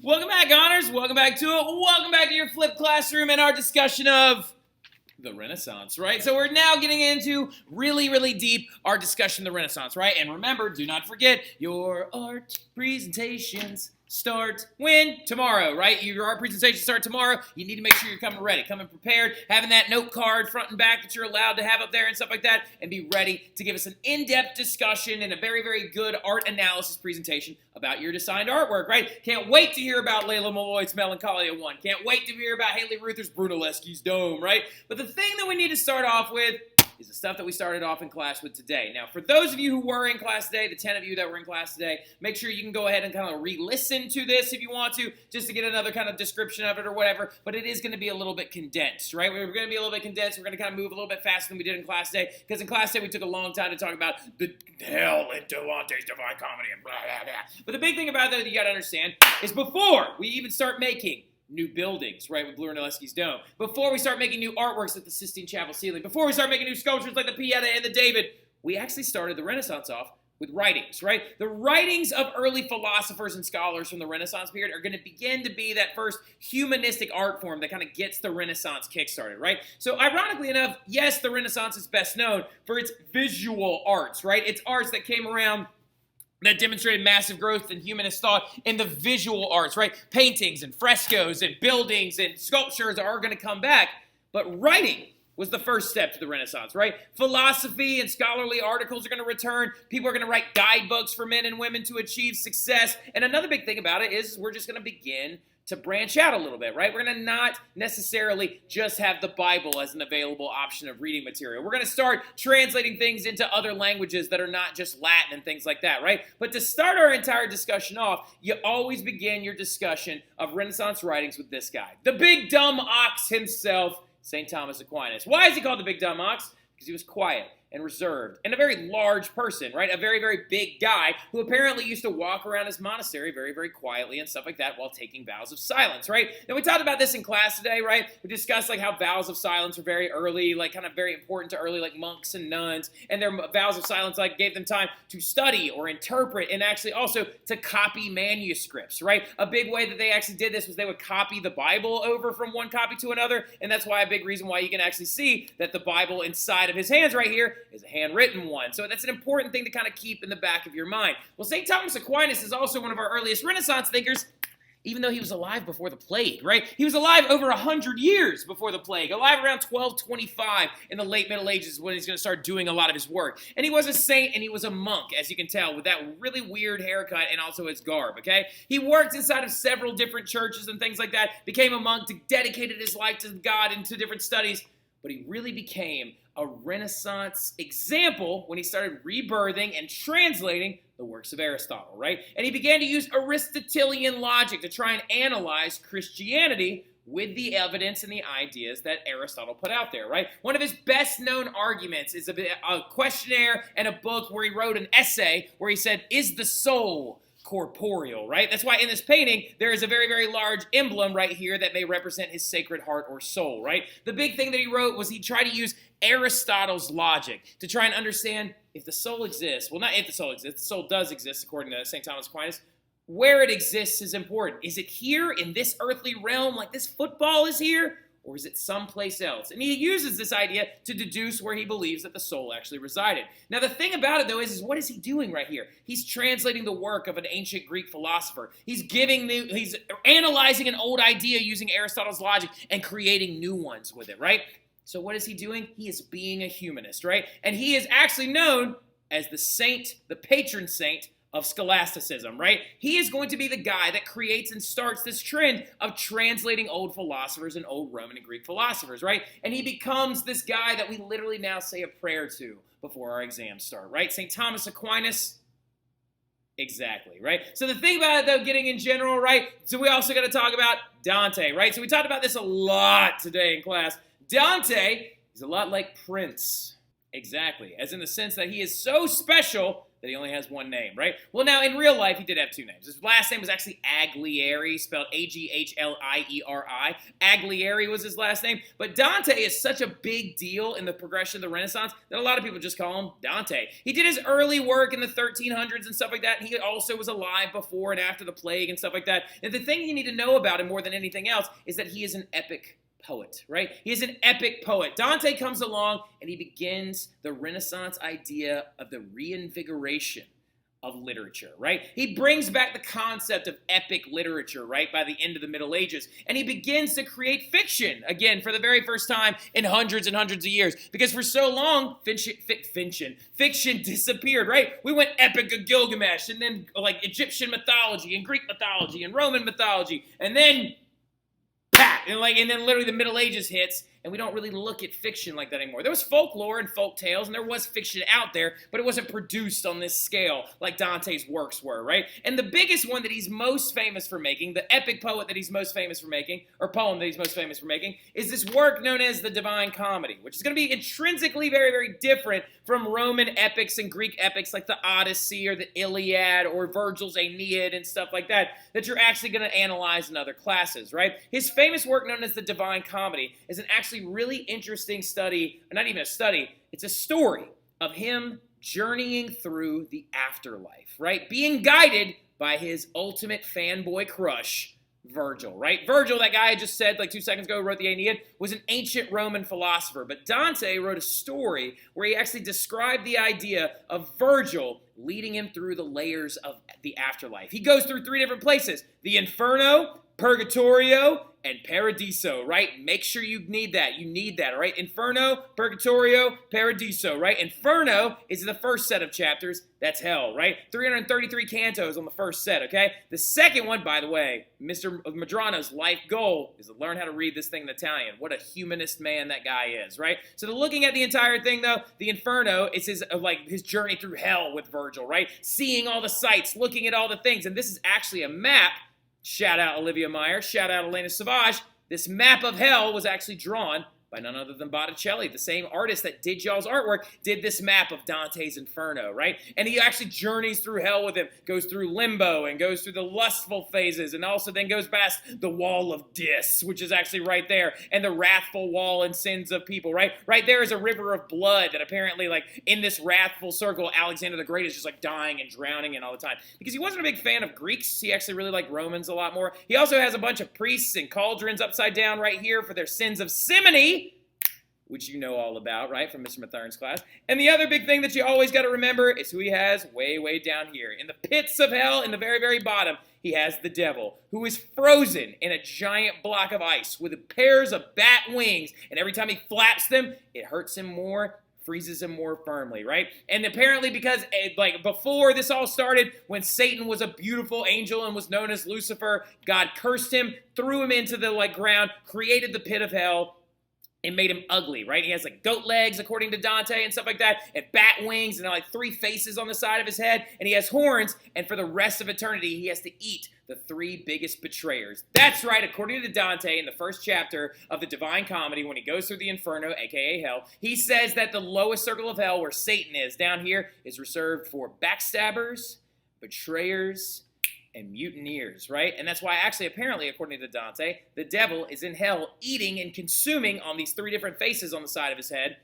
Welcome back, Honors. Welcome back to it. Welcome back to your flipped classroom and our discussion of the Renaissance, right? So we're now getting into really deep our discussion of the Renaissance, right? And remember, do not forget, your art presentations start when? Tomorrow, right? Your art presentations start tomorrow. You need to make sure you're coming ready, coming prepared, having that note card front and back that you're allowed to have up there and stuff like that, and be ready to give us an in-depth discussion and a very good art analysis presentation about your designed artwork, right? Can't wait to hear about Layla Malloy's Melancholia 1. Can't wait to hear about Haley Ruther's Brunelleschi's Dome, right? But the thing that we need to start off with is the stuff that we started off in class with today. Now, for those of you who were in class today, the 10 of you that were in class today, make sure you can go ahead and kind of re-listen to this if you want to, just to get another kind of description of it or whatever, but it is going to be a little bit condensed, right? We're going to be a little bit condensed. We're going to kind of move a little bit faster than we did in class today, because in class today we took a long time to talk about the hell into Dante's Divine Comedy and blah, blah, blah. But the big thing about that you got to understand is before we even start making new buildings, right, with Brunelleschi's Dome, before we start making new artworks at the Sistine Chapel ceiling, before we start making new sculptures like the Pieta and the David, we actually started the Renaissance off with writings, right? The writings of early philosophers and scholars from the Renaissance period are going to begin to be that first humanistic art form that kind of gets the Renaissance kickstarted, right? So ironically enough, yes, the Renaissance is best known for its visual arts, right? It's arts that came around that demonstrated massive growth in humanist thought in the visual arts, right? Paintings and frescoes and buildings and sculptures are going to come back. But writing was the first step to the Renaissance, right? Philosophy and scholarly articles are going to return. People are going to write guidebooks for men and women to achieve success. And another big thing about it is we're just going to begin to branch out a little bit, right? We're going to not necessarily just have the Bible as an available option of reading material. We're going to start translating things into other languages that are not just Latin and things like that, right? But to start our entire discussion off, you always begin your discussion of Renaissance writings with this guy, the big dumb ox himself, St. Thomas Aquinas. Why is he called the big dumb ox? Because he was quiet and reserved, and a very large person, right? A very big guy who apparently used to walk around his monastery very quietly and stuff like that while taking vows of silence, right? And we talked about this in class today, right? We discussed like how vows of silence are very early, like kind of very important to early like monks and nuns, and their vows of silence like gave them time to study or interpret and actually also to copy manuscripts, right? A big way that they actually did this was they would copy the Bible over from one copy to another, and that's why a big reason why you can actually see that the Bible inside of his hands right here is a handwritten one. So that's an important thing to kind of keep in the back of your mind. Well, St. Thomas Aquinas is also one of our earliest Renaissance thinkers, even though he was alive before the plague, right? He was alive over 100 years before the plague, alive around 1225 in the late Middle Ages when he's going to start doing a lot of his work. And he was a saint and he was a monk, as you can tell, with that really weird haircut and also his garb, okay? He worked inside of several different churches and things like that, became a monk, dedicated his life to God and to different studies, but he really became a Renaissance example when he started rebirthing and translating the works of Aristotle, right? And he began to use Aristotelian logic to try and analyze Christianity with the evidence and the ideas that Aristotle put out there, right? One of his best-known arguments is a questionnaire and a book where he wrote an essay where he said, "Is the soul corporeal?" Right? That's why in this painting, there is a very large emblem right here that may represent his sacred heart or soul, right? The big thing that he wrote was he tried to use Aristotle's logic to try and understand if the soul exists. Well, not if the soul exists. The soul does exist, according to St. Thomas Aquinas. Where it exists is important. Is it here in this earthly realm, like this football is here? Or is it someplace else? And he uses this idea to deduce where he believes that the soul actually resided. Now, the thing about it, though, is what is he doing right here? He's translating the work of an ancient Greek philosopher. He's analyzing an old idea using Aristotle's logic and creating new ones with it, right? So what is he doing? He is being a humanist, right? And he is actually known as the saint, the patron saint of scholasticism, right? He is going to be the guy that creates and starts this trend of translating old philosophers and old Roman and Greek philosophers, right? And he becomes this guy that we literally now say a prayer to before our exams start, right? St. Thomas Aquinas. Exactly, right? So the thing about it, though, getting in general, right? So we also got to talk about Dante, right? So we talked about this a lot today in class. Dante is a lot like Prince. Exactly, as in the sense that he is so special that he only has one name, right? Well, now, in real life, he did have two names. His last name was actually Aglieri, spelled Aglieri. Aglieri was his last name. But Dante is such a big deal in the progression of the Renaissance that a lot of people just call him Dante. He did his early work in the 1300s and stuff like that. He also was alive before and after the plague and stuff like that. And the thing you need to know about him more than anything else is that he is an epic poet, right? He is an epic poet. Dante comes along and he begins the Renaissance idea of the reinvigoration of literature, right? He brings back the concept of epic literature, right, by the end of the Middle Ages. And he begins to create fiction, again, for the very first time in hundreds and hundreds of years. Because for so long, fiction disappeared, right? We went Epic of Gilgamesh, and then like Egyptian mythology, and Greek mythology, and Roman mythology, and then and then literally the Middle Ages hits, and we don't really look at fiction like that anymore. There was folklore and folk tales, and there was fiction out there, but it wasn't produced on this scale like Dante's works were, right? And the biggest one that he's most famous for making, the epic poet that he's most famous for making, or poem that he's most famous for making, is this work known as the Divine Comedy, which is going to be intrinsically very, very different from Roman epics and Greek epics like the Odyssey or the Iliad or Virgil's Aeneid and stuff like that you're actually going to analyze in other classes, right? His famous work known as the Divine Comedy is an actually really interesting study, or not even a study, it's a story of him journeying through the afterlife, right? Being guided by his ultimate fanboy crush, Virgil, right? Virgil, that guy I just said like 2 seconds ago, wrote the Aeneid, was an ancient Roman philosopher. But Dante wrote a story where he actually described the idea of Virgil leading him through the layers of the afterlife. He goes through 3 different places: the Inferno, Purgatorio, and Paradiso, right? Make sure you need that. You need that, all right? Inferno, Purgatorio, Paradiso, right? Inferno is the first set of chapters. That's hell, right? 333 cantos on the first set, okay? The second one, by the way, Mr. Madrano's life goal is to learn how to read this thing in Italian. What a humanist man that guy is, right? So looking at the entire thing, though, the Inferno is his journey through hell with Virgil, right? Seeing all the sights, looking at all the things, and this is actually a map. Shout out Olivia Meyer, shout out Elena Savage. This map of hell was actually drawn by none other than Botticelli. The same artist that did y'all's artwork did this map of Dante's Inferno, right? And he actually journeys through hell with him, goes through limbo and goes through the lustful phases, and also then goes past the wall of Dis, which is actually right there, and the wrathful wall and sins of people, right? Right there is a river of blood that apparently, like, in this wrathful circle, Alexander the Great is just like dying and drowning in all the time. Because he wasn't a big fan of Greeks. He actually really liked Romans a lot more. He also has a bunch of priests and cauldrons upside down right here for their sins of simony, which you know all about, right, from Mr. Mathern's class. And the other big thing that you always got to remember is who he has way, way down here. In the pits of hell, in the very, very bottom, he has the devil, who is frozen in a giant block of ice with pairs of bat wings. And every time he flaps them, it hurts him more, freezes him more firmly, right? And apparently because, like, before this all started, when Satan was a beautiful angel and was known as Lucifer, God cursed him, threw him into the, like, ground, created the pit of hell, and made him ugly, right? He has like goat legs, according to Dante, and stuff like that, and bat wings, and like 3 faces on the side of his head, and he has horns, and for the rest of eternity, he has to eat the 3 biggest betrayers. That's right, according to Dante, in the first chapter of the Divine Comedy, when he goes through the Inferno, aka hell, he says that the lowest circle of hell, where Satan is, down here, is reserved for backstabbers, betrayers, and mutineers, right? And that's why actually, apparently, according to Dante, the devil is in hell eating and consuming on these 3 different faces on the side of his head: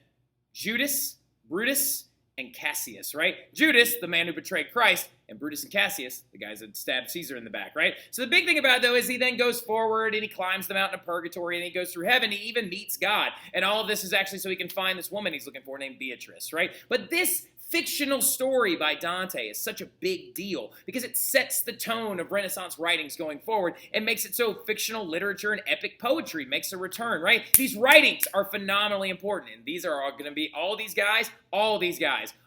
Judas, Brutus, and Cassius, right? Judas, the man who betrayed Christ, and Brutus and Cassius, the guys that stabbed Caesar in the back, right? So the big thing about it, though, is he then goes forward and he climbs the mountain of purgatory and he goes through heaven. He even meets God. And all of this is actually so he can find this woman he's looking for named Beatrice, right? But this fictional story by Dante is such a big deal because it sets the tone of Renaissance writings going forward and makes it so fictional literature and epic poetry makes a return, right? These writings are phenomenally important, and these are all going to be, all these guys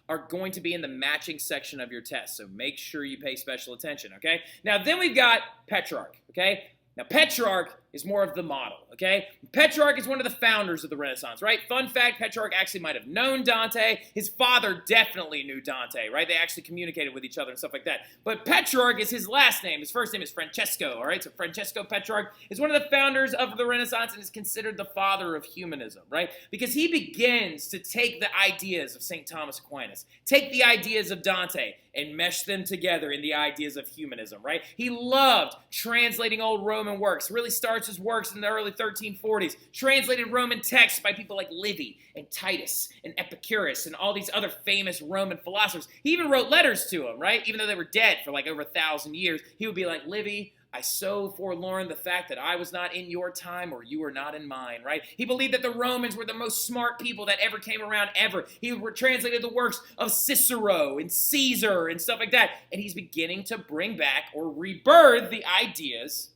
are going to be in the matching section of your test, so make sure you pay special attention, okay? Now, then we've got Petrarch, okay? Now, Petrarch is more of the model, okay? Petrarch is one of the founders of the Renaissance, right? Fun fact, Petrarch actually might have known Dante. His father definitely knew Dante, right? They actually communicated with each other and stuff like that. But Petrarch is his last name. His first name is Francesco, all right? So Francesco Petrarch is one of the founders of the Renaissance and is considered the father of humanism, right? Because he begins to take the ideas of St. Thomas Aquinas, take the ideas of Dante, and mesh them together in the ideas of humanism, right? He loved translating old Roman works. Really starts his works in the early 1340s. Translated Roman texts by people like Livy and Titus and Epicurus and all these other famous Roman philosophers. He even wrote letters to them, right? Even though they were dead for like over 1,000 years, he would be like, Livy, I so forlorn the fact that I was not in your time or you were not in mine, right? He believed that the Romans were the most smart people that ever came around ever. He translated the works of Cicero and Caesar and stuff like that. And he's beginning to bring back or rebirth the ideas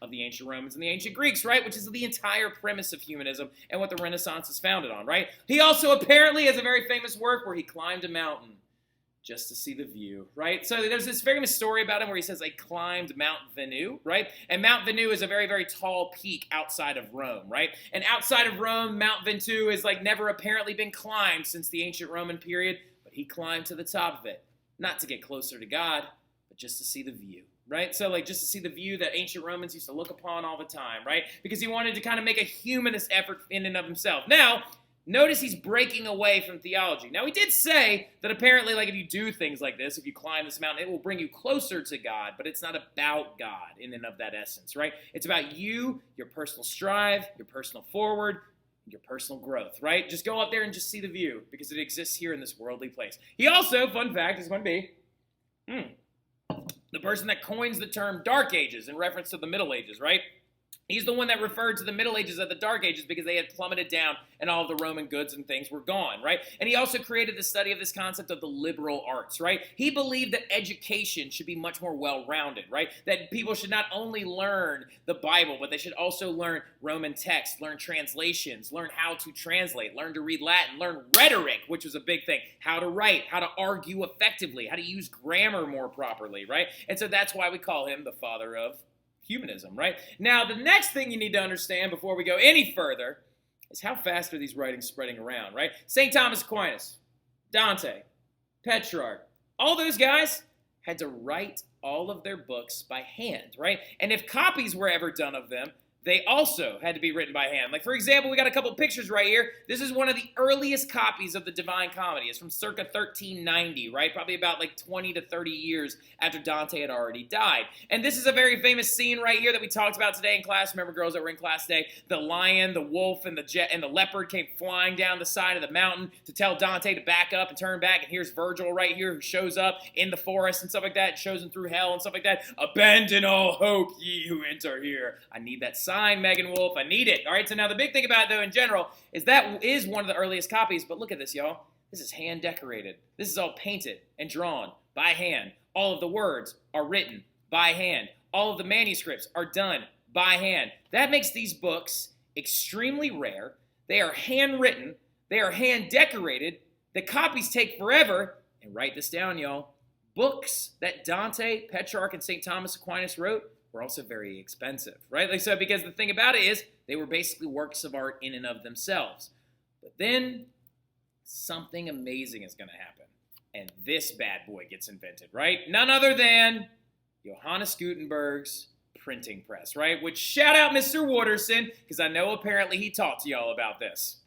of the ancient Romans and the ancient Greeks, right? Which is the entire premise of humanism and what the Renaissance is founded on, right? He also apparently has a very famous work where he climbed a mountain just to see the view, right? So there's this famous story about him where he says, I climbed Mount Venus, right? And Mount Venus is a very, very tall peak outside of Rome, right? And outside of Rome, Mount Venus is like never apparently been climbed since the ancient Roman period, but he climbed to the top of it, not to get closer to God, but just to see the view, right? So like just to see the view that ancient Romans used to look upon all the time, right? Because he wanted to kind of make a humanist effort in and of himself. Now, notice he's breaking away from theology. Now, he did say that apparently, like, if you do things like this, if you climb this mountain, it will bring you closer to God, but it's not about God in and of that essence, right? It's about you, your personal strive, your personal forward, your personal growth, right? Just go up there and just see the view because it exists here in this worldly place. He also, fun fact, is going to be the person that coins the term Dark Ages in reference to the Middle Ages, right? He's the one that referred to the Middle Ages as the Dark Ages because they had plummeted down and all of the Roman goods and things were gone, right? And he also created the study of this concept of the liberal arts, right? He believed that education should be much more well-rounded, right? That people should not only learn the Bible, but they should also learn Roman texts, learn translations, learn how to translate, learn to read Latin, learn rhetoric, which was a big thing, how to write, how to argue effectively, how to use grammar more properly, right? And so that's why we call him the father of humanism, right? Now, the next thing you need to understand before we go any further is how fast are these writings spreading around, right? St. Thomas Aquinas, Dante, Petrarch, all those guys had to write all of their books by hand, right? And if copies were ever done of them, they also had to be written by hand. Like, for example, we got a couple pictures right here. This is one of the earliest copies of the Divine Comedy. It's from circa 1390, right? Probably about like 20 to 30 years after Dante had already died. And this is a very famous scene right here that we talked about today in class. Remember, girls that were in class today? The lion, the wolf, and the leopard came flying down the side of the mountain to tell Dante to back up and turn back. And here's Virgil right here who shows up in the forest and stuff like that. It shows him through hell and stuff like that. Abandon all hope, ye who enter here. I need that sign, Megan Wolf. I need it. All right, so now the big thing about it, though, in general, is that is one of the earliest copies, but look at this, y'all. This is hand decorated. This is all painted and drawn by hand. All of the words are written by hand. All of the manuscripts are done by hand. That makes these books extremely rare. They are handwritten. They are hand decorated. The copies take forever. And write this down, y'all. Books that Dante, Petrarch, and St. Thomas Aquinas wrote were also very expensive, right? Like so, because the thing about it is they were basically works of art in and of themselves. But then something amazing is going to happen. And this bad boy gets invented, right? None other than Johannes Gutenberg's printing press, right? Which shout out Mr. Watterson, because I know apparently he talked to y'all about this.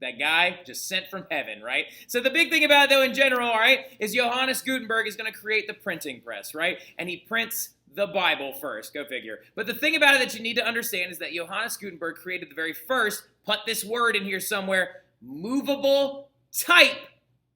That guy just sent from heaven, right? So the big thing about it, though, in general, all right, is Johannes Gutenberg is going to create the printing press, right? And he prints the Bible first, go figure. But the thing about it that you need to understand is that Johannes Gutenberg created the very first, put this word in here somewhere, movable type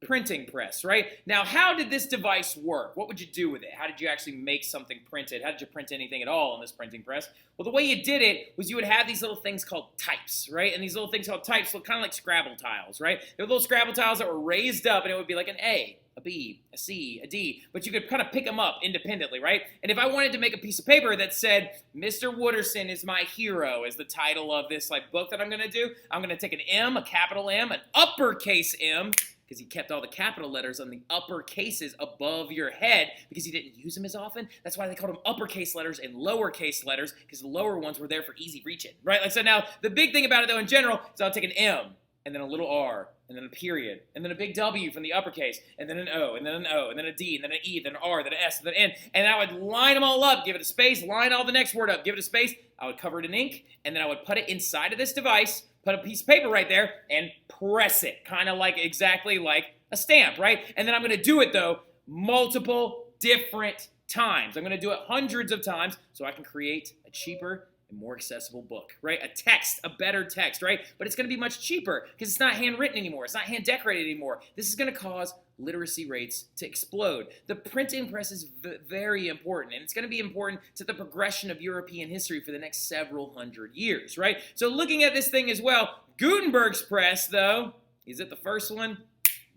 printing press, right? Now, how did this device work? What would you do with it? How did you actually make something printed? How did you print anything at all in this printing press? Well, the way you did it was you would have these little things called types, right? And these little things called types look kind of like Scrabble tiles, right? They were little Scrabble tiles that were raised up, and it would be like an A, a B, a C, a D, but you could kind of pick them up independently, right? And if I wanted to make a piece of paper that said, Mr. Watterson is my hero, is the title of this like book that I'm going to do, I'm going to take an M, a capital M, an uppercase M, because because he kept all the capital letters on the upper cases above your head because he didn't use them as often. That's why they called them uppercase letters and lowercase letters, because the lower ones were there for easy reaching, right? Like, so now the big thing about it though in general is I'll take an M and then a little R and then a period and then a big W from the uppercase and then an O and then an O and then a D and then an E, then an R, then an S, then an N, and I would line them all up, give it a space, line all the next word up, give it a space. I would cover it in ink, and then I would put it inside of this device, put a piece of paper right there, and press it, kind of like exactly like a stamp, right? And then I'm going to do it, though, multiple different times. I'm going to do it hundreds of times so I can create a cheaper and more accessible book, right? A text, a better text, right? But it's going to be much cheaper because it's not handwritten anymore. It's not hand-decorated anymore. This is going to cause literacy rates to explode. The printing press is very important, and it's going to be important to the progression of European history for the next several hundred years, right? So looking at this thing as well, Gutenberg's press, though, is it the first one?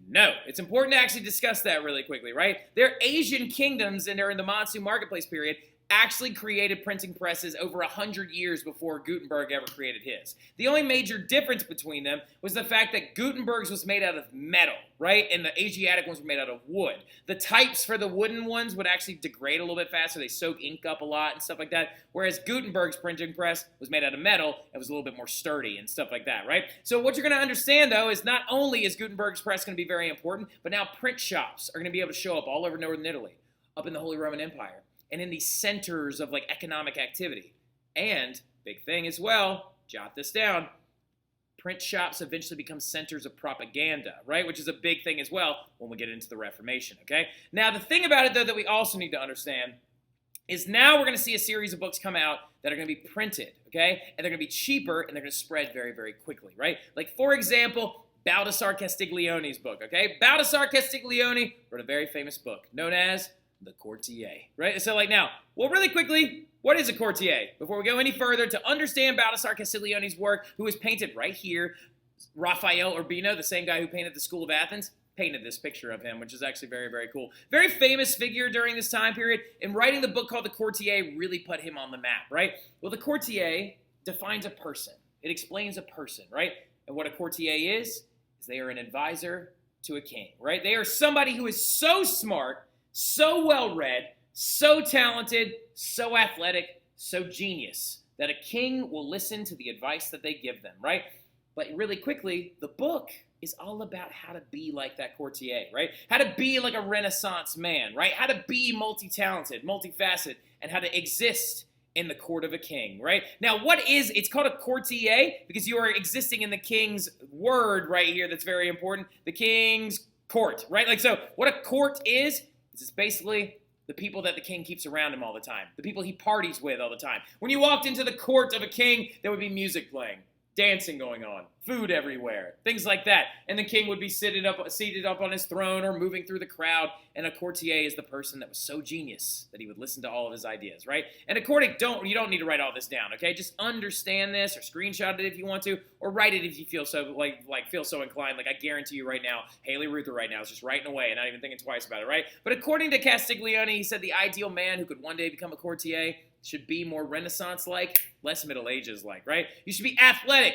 No. It's important to actually discuss that really quickly, right? They're Asian kingdoms, and they're in the Manchu marketplace period, actually created printing presses over 100 years before Gutenberg ever created his. The only major difference between them was the fact that Gutenberg's was made out of metal, right? And the Asiatic ones were made out of wood. The types for the wooden ones would actually degrade a little bit faster. They soak ink up a lot and stuff like that, whereas Gutenberg's printing press was made out of metal and was a little bit more sturdy and stuff like that, right? So what you're going to understand, though, is not only is Gutenberg's press going to be very important, but now print shops are going to be able to show up all over northern Italy, up in the Holy Roman Empire, and in these centers of like economic activity. And, big thing as well, jot this down, print shops eventually become centers of propaganda, right? Which is a big thing as well when we get into the Reformation, okay? Now, the thing about it, though, that we also need to understand is now we're going to see a series of books come out that are going to be printed, okay? And they're going to be cheaper, and they're going to spread very, very quickly, right? Like, for example, Baldassare Castiglione's book, okay? Baldassare Castiglione wrote a very famous book known as the Courtier, right? So like now, well, really quickly, what is a courtier? Before we go any further, to understand Baldassare Castiglione's work, who is painted right here, Raphael Urbino, the same guy who painted the School of Athens, painted this picture of him, which is actually very, very cool. Very famous figure during this time period, and writing the book called The Courtier really put him on the map, right? Well, the Courtier defines a person. It explains a person, right? And what a courtier is they are an advisor to a king, right? They are somebody who is so smart, so well-read, so talented, so athletic, so genius, that a king will listen to the advice that they give them, right? But really quickly, the book is all about how to be like that courtier, right? How to be like a Renaissance man, right? How to be multi-talented, multifaceted, and how to exist in the court of a king, right? Now, it's called a courtier because you are existing in the king's word right here that's very important, the king's court, right? Like, so what a court is it's basically the people that the king keeps around him all the time, the people he parties with all the time. When you walked into the court of a king, there would be music playing, dancing going on, food everywhere, things like that. And the king would be seated up on his throne or moving through the crowd. And a courtier is the person that was so genius that he would listen to all of his ideas, right? And you don't need to write all this down, okay? Just understand this or screenshot it if you want to, or write it if you feel so feel so inclined. Like I guarantee you right now, Haley Ruther right now is just writing away and not even thinking twice about it, right? But according to Castiglione, he said the ideal man who could one day become a courtier should be more Renaissance-like, less Middle Ages-like, right? You should be athletic,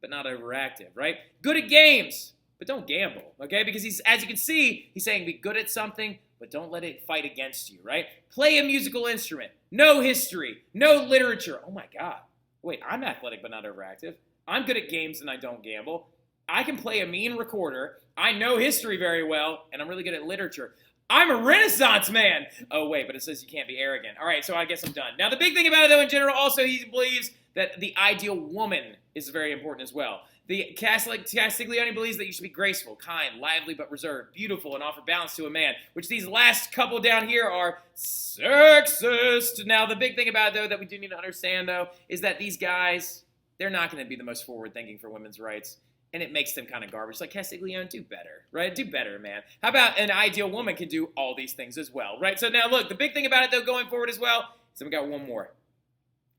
but not overactive, right? Good at games, but don't gamble, okay? Because as you can see, he's saying be good at something, but don't let it fight against you, right? Play a musical instrument. No history. No literature. Oh my God. Wait, I'm athletic, but not overactive. I'm good at games and I don't gamble. I can play a mean recorder. I know history very well, and I'm really good at literature. I'm a Renaissance man. Oh, wait, but it says you can't be arrogant. All right, so I guess I'm done. Now, the big thing about it, though, in general, also, he believes that the ideal woman is very important as well. The Castiglione believes that you should be graceful, kind, lively, but reserved, beautiful, and offer balance to a man, which these last couple down here are sexist. Now, the big thing about it, though, that we do need to understand, though, is that these guys, they're not going to be the most forward-thinking for women's rights. And it makes them kind of garbage. Like, Castiglione, do better, right? Do better, man. How about an ideal woman can do all these things as well, right? So now, look, the big thing about it, though, going forward as well, is we got one more.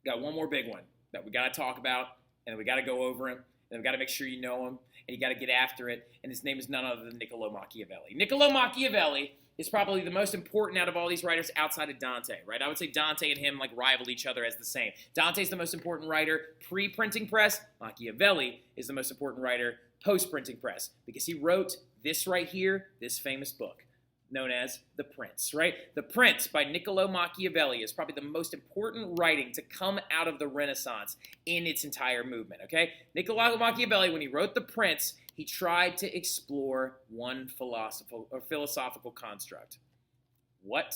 We got one more big one that we got to talk about, and we got to go over him, and we got to make sure you know him, and you got to get after it, and his name is none other than Niccolo Machiavelli. Niccolo Machiavelli is probably the most important out of all these writers outside of Dante, right? I would say Dante and him like rival each other as the same. Dante's the most important writer pre-printing press. Machiavelli is the most important writer post-printing press, because he wrote this right here, this famous book, known as The Prince, right? The Prince by Niccolo Machiavelli is probably the most important writing to come out of the Renaissance in its entire movement, okay? Niccolo Machiavelli, when he wrote The Prince, he tried to explore one philosophical construct. What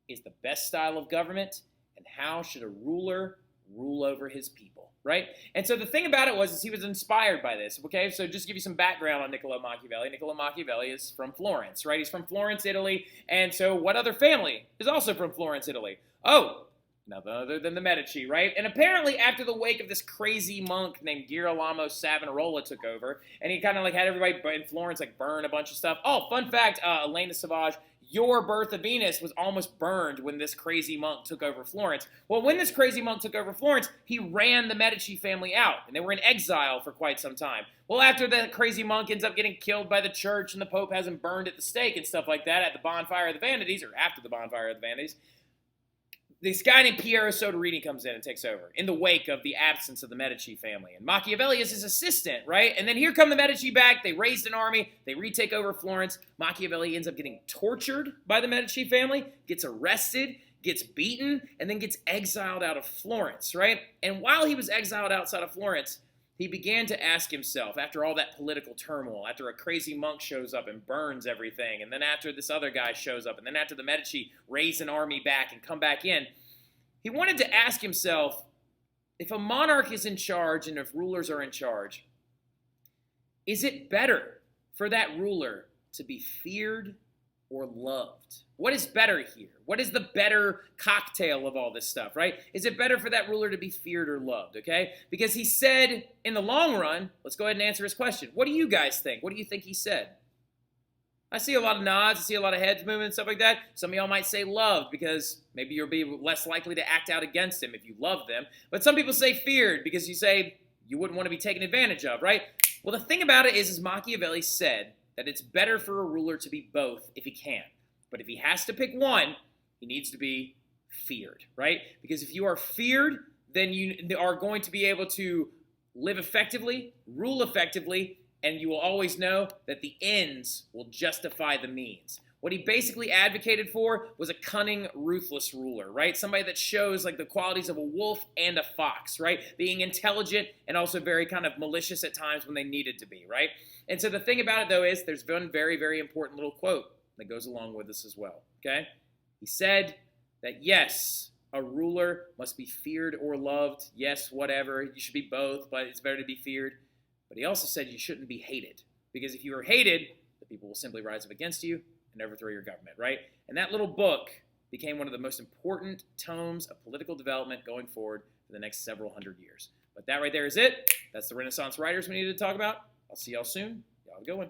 is the best style of government, and how should a ruler rule over his people, right? And so the thing about it is he was inspired by this, okay? So just to give you some background on Niccolo Machiavelli. Niccolo Machiavelli is from Florence, right? He's from Florence, Italy. And so what other family is also from Florence, Italy? Oh, nothing other than the Medici, right? And apparently after the wake of this crazy monk named Girolamo Savonarola took over, and he kind of like had everybody in Florence like burn a bunch of stuff. Oh, fun fact, Elena Savage, your Birth of Venus was almost burned when this crazy monk took over Florence. Well, when this crazy monk took over Florence, he ran the Medici family out, and they were in exile for quite some time. Well, after that crazy monk ends up getting killed by the church and the Pope has him burned at the stake and stuff like that at the Bonfire of the Vanities, or after the Bonfire of the Vanities, this guy named Piero Soderini comes in and takes over in the wake of the absence of the Medici family. And Machiavelli is his assistant, right? And then here come the Medici back. They raised an army. They retake over Florence. Machiavelli ends up getting tortured by the Medici family, gets arrested, gets beaten, and then gets exiled out of Florence, right? And while he was exiled outside of Florence, he began to ask himself, after all that political turmoil, after a crazy monk shows up and burns everything, and then after this other guy shows up, and then after the Medici raise an army back and come back in, he wanted to ask himself, if a monarch is in charge and if rulers are in charge, is it better for that ruler to be feared or loved? What is better here? What is the better cocktail of all this stuff, right? Is it better for that ruler to be feared or loved, okay? Because he said, in the long run, let's go ahead and answer his question. What do you guys think? What do you think he said? I see a lot of nods. I see a lot of heads moving and stuff like that. Some of y'all might say loved because maybe you'll be less likely to act out against him if you love them. But some people say feared because you say you wouldn't want to be taken advantage of, right? Well, the thing about it is Machiavelli said that it's better for a ruler to be both if he can. But if he has to pick one, he needs to be feared, right? Because if you are feared, then you are going to be able to live effectively, rule effectively, and you will always know that the ends will justify the means. What he basically advocated for was a cunning, ruthless ruler, right? Somebody that shows like the qualities of a wolf and a fox, right? Being intelligent and also very kind of malicious at times when they needed to be, right? And so the thing about it, though, is there's one very, very important little quote that goes along with this as well, okay? He said that, yes, a ruler must be feared or loved. Yes, whatever. You should be both, but it's better to be feared. But he also said you shouldn't be hated, because if you are hated, the people will simply rise up against you and overthrow your government, right? And that little book became one of the most important tomes of political development going forward for the next several hundred years. But that right there is it. That's the Renaissance writers we needed to talk about. I'll see y'all soon. Y'all have a good one.